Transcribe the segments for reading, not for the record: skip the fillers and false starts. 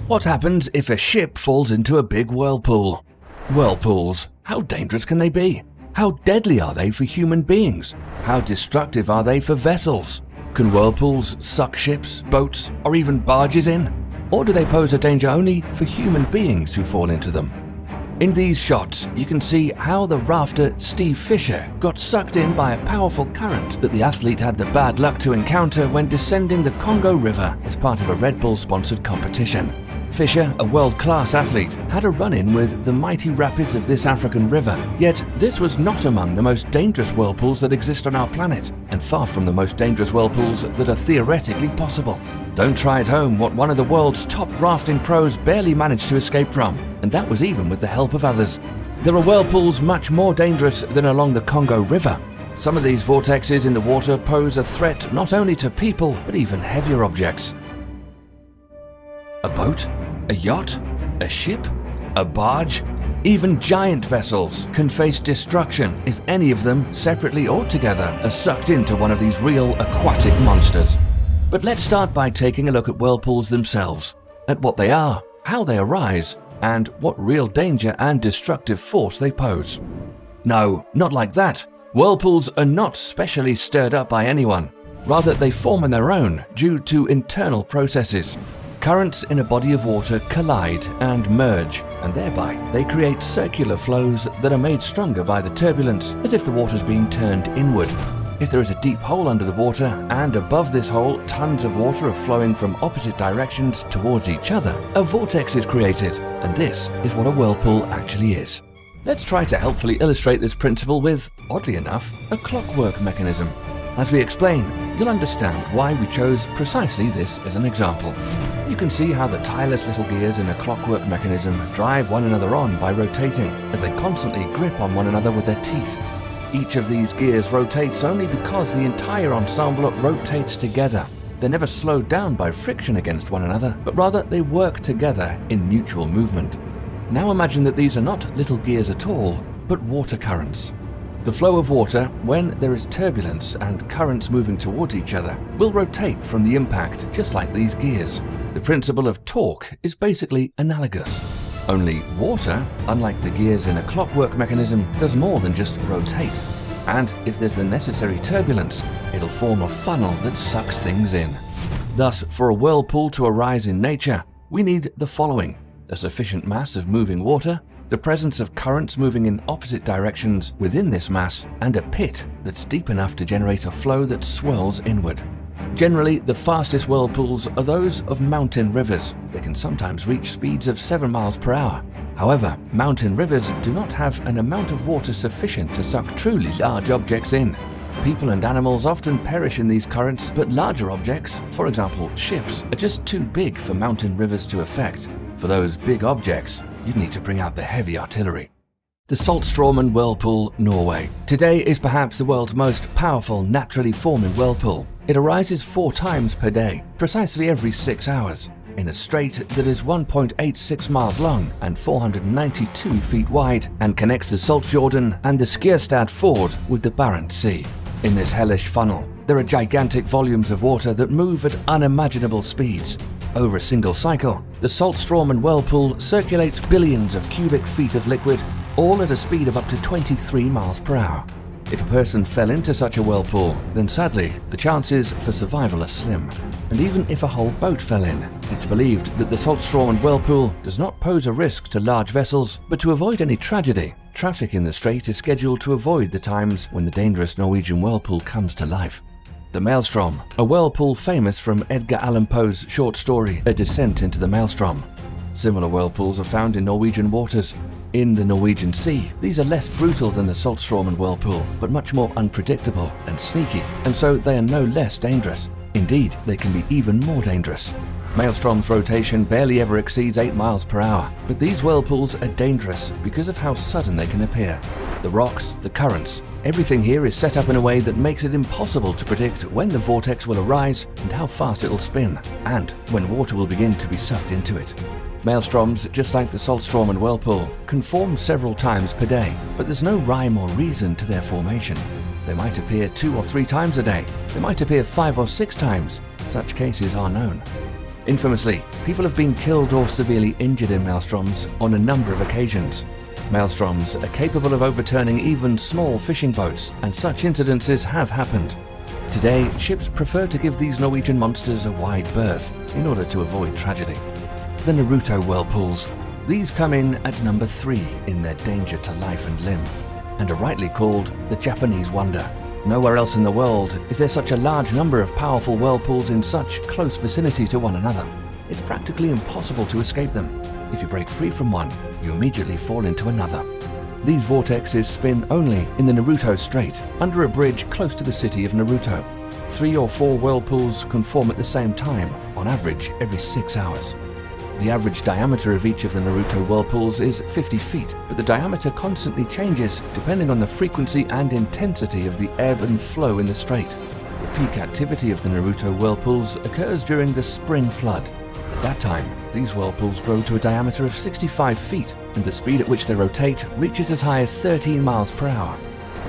What happens if a ship falls into a big whirlpool? Whirlpools, how dangerous can they be? How deadly are they for human beings? How destructive are they for vessels? Can whirlpools suck ships, boats, or even barges in? Or do they pose a danger only for human beings who fall into them? In these shots, you can see how the rafter Steve Fisher got sucked in by a powerful current that the athlete had the bad luck to encounter when descending the Congo River as part of a Red Bull-sponsored competition. Fisher, a world-class athlete, had a run-in with the mighty rapids of this African river, yet this was not among the most dangerous whirlpools that exist on our planet, and far from the most dangerous whirlpools that are theoretically possible. Don't try at home what one of the world's top rafting pros barely managed to escape from, and that was even with the help of others. There are whirlpools much more dangerous than along the Congo River. Some of these vortexes in the water pose a threat not only to people, but even heavier objects. A boat? A yacht? A ship? A barge? Even giant vessels can face destruction if any of them, separately or together, are sucked into one of these real aquatic monsters. But let's start by taking a look at whirlpools themselves, at what they are, how they arise, and what real danger and destructive force they pose. No, not like that. Whirlpools are not specially stirred up by anyone. Rather, they form on their own due to internal processes. Currents in a body of water collide and merge, and thereby they create circular flows that are made stronger by the turbulence, as if the water's being turned inward. If there is a deep hole under the water, and above this hole tons of water are flowing from opposite directions towards each other, a vortex is created, and this is what a whirlpool actually is. Let's try to helpfully illustrate this principle with, oddly enough, a clockwork mechanism. As we explain, you'll understand why we chose precisely this as an example. You can see how the tireless little gears in a clockwork mechanism drive one another on by rotating, as they constantly grip on one another with their teeth. Each of these gears rotates only because the entire ensemble rotates together. They're never slowed down by friction against one another, but rather they work together in mutual movement. Now imagine that these are not little gears at all, but water currents. The flow of water, when there is turbulence and currents moving towards each other, will rotate from the impact just like these gears. The principle of torque is basically analogous. Only water, unlike the gears in a clockwork mechanism, does more than just rotate. And if there's the necessary turbulence, it'll form a funnel that sucks things in. Thus, for a whirlpool to arise in nature, we need the following: a sufficient mass of moving water, the presence of currents moving in opposite directions within this mass, and a pit that's deep enough to generate a flow that swirls inward. Generally, the fastest whirlpools are those of mountain rivers. They can sometimes reach speeds of 7 miles per hour. However, mountain rivers do not have an amount of water sufficient to suck truly large objects in. People and animals often perish in these currents, but larger objects, for example ships, are just too big for mountain rivers to affect. For those big objects, you'd need to bring out the heavy artillery. The Saltstraumen Whirlpool, Norway. Today is perhaps the world's most powerful naturally forming whirlpool. It arises 4 times per day, precisely every 6 hours, in a strait that is 1.86 miles long and 492 feet wide, and connects the Saltfjorden and the Skjerstad Ford with the Barents Sea. In this hellish funnel, there are gigantic volumes of water that move at unimaginable speeds. Over a single cycle, the Saltstraumen Whirlpool circulates billions of cubic feet of liquid, all at a speed of up to 23 miles per hour. If a person fell into such a whirlpool, then sadly, the chances for survival are slim. And even if a whole boat fell in, it's believed that the Saltstraumen Whirlpool does not pose a risk to large vessels, but to avoid any tragedy, traffic in the strait is scheduled to avoid the times when the dangerous Norwegian whirlpool comes to life. The Maelstrom, a whirlpool famous from Edgar Allan Poe's short story, A Descent into the Maelstrom. Similar whirlpools are found in Norwegian waters. In the Norwegian Sea, these are less brutal than the Saltstraumen Whirlpool, but much more unpredictable and sneaky, and so they are no less dangerous. Indeed, they can be even more dangerous. Maelstrom's rotation barely ever exceeds 8 miles per hour, but these whirlpools are dangerous because of how sudden they can appear. The rocks, the currents, everything here is set up in a way that makes it impossible to predict when the vortex will arise and how fast it will spin, and when water will begin to be sucked into it. Maelstroms, just like the Saltstraumen Whirlpool, can form several times per day, but there's no rhyme or reason to their formation. They might appear 2 or 3 times a day. They might appear 5 or 6 times. Such cases are known. Infamously, people have been killed or severely injured in maelstroms on a number of occasions. Maelstroms are capable of overturning even small fishing boats, and such incidences have happened. Today, ships prefer to give these Norwegian monsters a wide berth in order to avoid tragedy. The Naruto whirlpools. These come in at number 3 in their danger to life and limb, and are rightly called the Japanese wonder. Nowhere else in the world is there such a large number of powerful whirlpools in such close vicinity to one another. It's practically impossible to escape them. If you break free from one, you immediately fall into another. These vortexes spin only in the Naruto Strait, under a bridge close to the city of Naruto. 3 or 4 whirlpools can form at the same time, on average every 6 hours. The average diameter of each of the Naruto whirlpools is 50 feet, but the diameter constantly changes depending on the frequency and intensity of the ebb and flow in the strait. The peak activity of the Naruto whirlpools occurs during the spring flood. At that time, these whirlpools grow to a diameter of 65 feet, and the speed at which they rotate reaches as high as 13 miles per hour.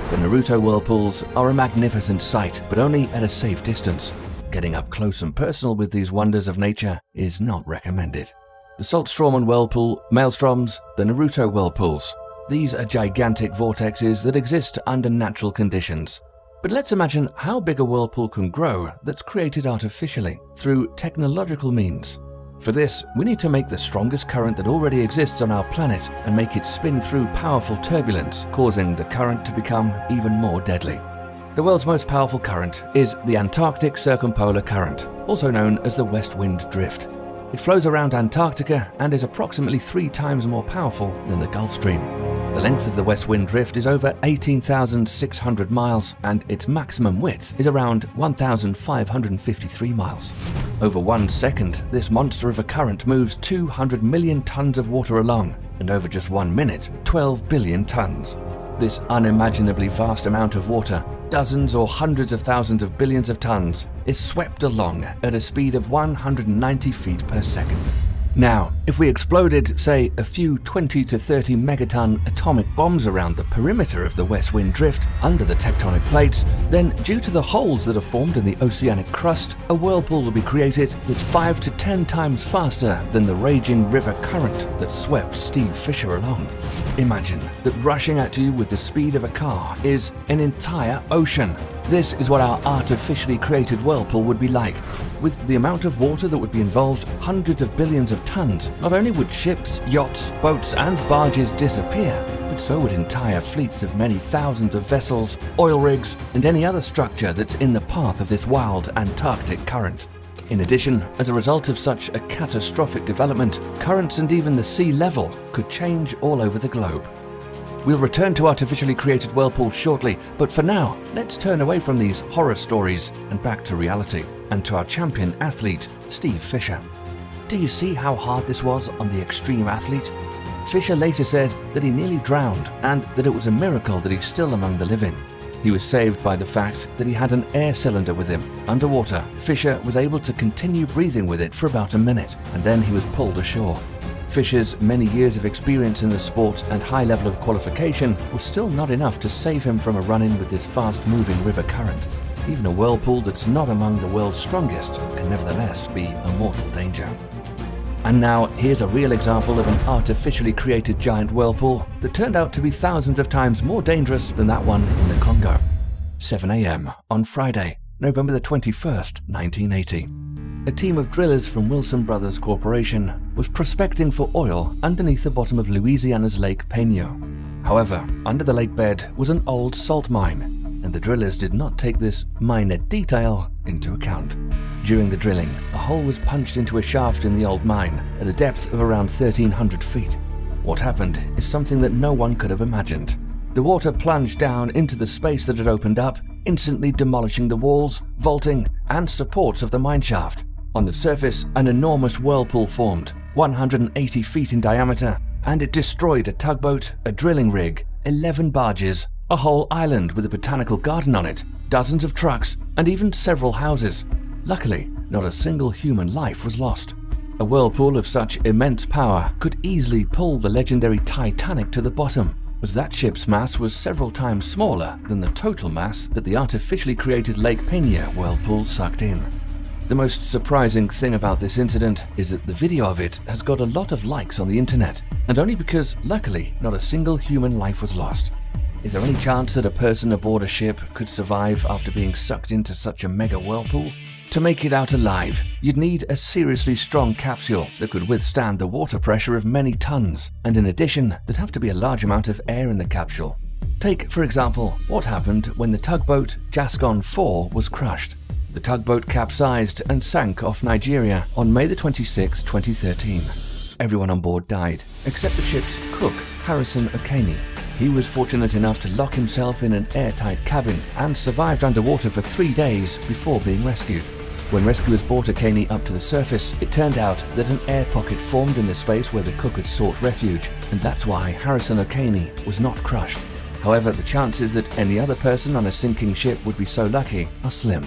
The Naruto whirlpools are a magnificent sight, but only at a safe distance. Getting up close and personal with these wonders of nature is not recommended. The Saltstraumen whirlpool, maelstroms, the Naruto whirlpools. These are gigantic vortexes that exist under natural conditions. But let's imagine how big a whirlpool can grow that's created artificially through technological means. For this, we need to make the strongest current that already exists on our planet and make it spin through powerful turbulence, causing the current to become even more deadly. The world's most powerful current is the Antarctic Circumpolar Current, also known as the West Wind Drift. It flows around Antarctica and is approximately 3 times more powerful than the Gulf Stream. The length of the West Wind Drift is over 18,600 miles, and its maximum width is around 1,553 miles. Over 1 second, this monster of a current moves 200 million tons of water along, and over just 1 minute, 12 billion tons. This unimaginably vast amount of water, dozens or hundreds of thousands of billions of tons, is swept along at a speed of 190 feet per second. Now, if we exploded, say, a few 20 to 30 megaton atomic bombs around the perimeter of the West Wind Drift under the tectonic plates, then due to the holes that are formed in the oceanic crust, a whirlpool will be created that's 5 to 10 times faster than the raging river current that swept Steve Fisher along. Imagine that rushing at you with the speed of a car is an entire ocean. This is what our artificially created whirlpool would be like. With the amount of water that would be involved, hundreds of billions of tons, not only would ships, yachts, boats and barges disappear, but so would entire fleets of many thousands of vessels, oil rigs and any other structure that's in the path of this wild Antarctic current. In addition, as a result of such a catastrophic development, currents and even the sea level could change all over the globe. We'll return to artificially created whirlpools shortly, but for now, let's turn away from these horror stories and back to reality, and to our champion athlete, Steve Fisher. Do you see how hard this was on the extreme athlete? Fisher later said that he nearly drowned and that it was a miracle that he's still among the living. He was saved by the fact that he had an air cylinder with him. Underwater, Fisher was able to continue breathing with it for about a minute, and then he was pulled ashore. Fisher's many years of experience in the sport and high level of qualification was still not enough to save him from a run-in with this fast-moving river current. Even a whirlpool that's not among the world's strongest can nevertheless be a mortal danger. And now, here's a real example of an artificially created giant whirlpool that turned out to be thousands of times more dangerous than that one in the Congo. 7 a.m. on Friday, November the 21st, 1980. A team of drillers from Wilson Brothers Corporation was prospecting for oil underneath the bottom of Louisiana's Lake Peño. However, under the lake bed was an old salt mine, and the drillers did not take this minor detail into account. During the drilling, a hole was punched into a shaft in the old mine at a depth of around 1,300 feet. What happened is something that no one could have imagined. The water plunged down into the space that had opened up, instantly demolishing the walls, vaulting, and supports of the mine shaft. On the surface, an enormous whirlpool formed, 180 feet in diameter, and it destroyed a tugboat, a drilling rig, 11 barges, a whole island with a botanical garden on it, dozens of trucks, and even several houses. Luckily, not a single human life was lost. A whirlpool of such immense power could easily pull the legendary Titanic to the bottom, as that ship's mass was several times smaller than the total mass that the artificially created Lake Peña whirlpool sucked in. The most surprising thing about this incident is that the video of it has got a lot of likes on the internet, and only because, luckily, not a single human life was lost. Is there any chance that a person aboard a ship could survive after being sucked into such a mega whirlpool? To make it out alive, you'd need a seriously strong capsule that could withstand the water pressure of many tons, and in addition, there'd have to be a large amount of air in the capsule. Take, for example, what happened when the tugboat Gascon 4 was crushed. The tugboat capsized and sank off Nigeria on May 26, 2013. Everyone on board died, except the ship's cook, Harrison Okene. He was fortunate enough to lock himself in an airtight cabin and survived underwater for 3 days before being rescued. When rescuers brought Okene up to the surface, it turned out that an air pocket formed in the space where the cook had sought refuge, and that's why Harrison Okene was not crushed. However, the chances that any other person on a sinking ship would be so lucky are slim.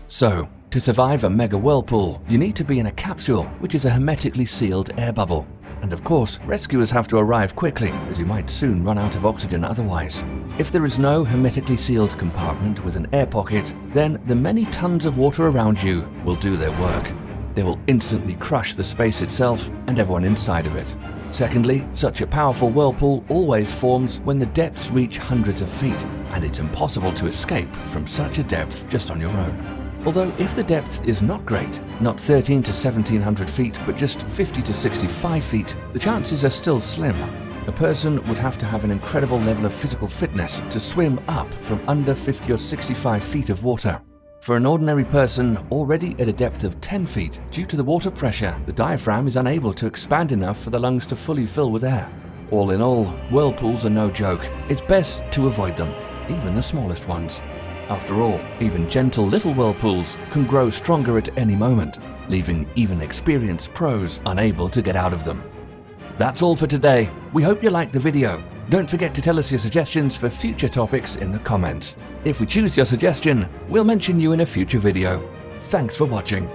So, to survive a mega whirlpool, you need to be in a capsule, which is a hermetically sealed air bubble. And of course, rescuers have to arrive quickly, as you might soon run out of oxygen otherwise. If there is no hermetically sealed compartment with an air pocket, then the many tons of water around you will do their work. They will instantly crush the space itself and everyone inside of it. Secondly, such a powerful whirlpool always forms when the depths reach hundreds of feet, and it's impossible to escape from such a depth just on your own. Although if the depth is not great, not 13 to 1700 feet, but just 50 to 65 feet, the chances are still slim. A person would have to have an incredible level of physical fitness to swim up from under 50 or 65 feet of water. For an ordinary person already at a depth of 10 feet, due to the water pressure, the diaphragm is unable to expand enough for the lungs to fully fill with air. All in all, whirlpools are no joke. It's best to avoid them, even the smallest ones. After all, even gentle little whirlpools can grow stronger at any moment, leaving even experienced pros unable to get out of them. That's all for today. We hope you liked the video. Don't forget to tell us your suggestions for future topics in the comments. If we choose your suggestion, we'll mention you in a future video. Thanks for watching.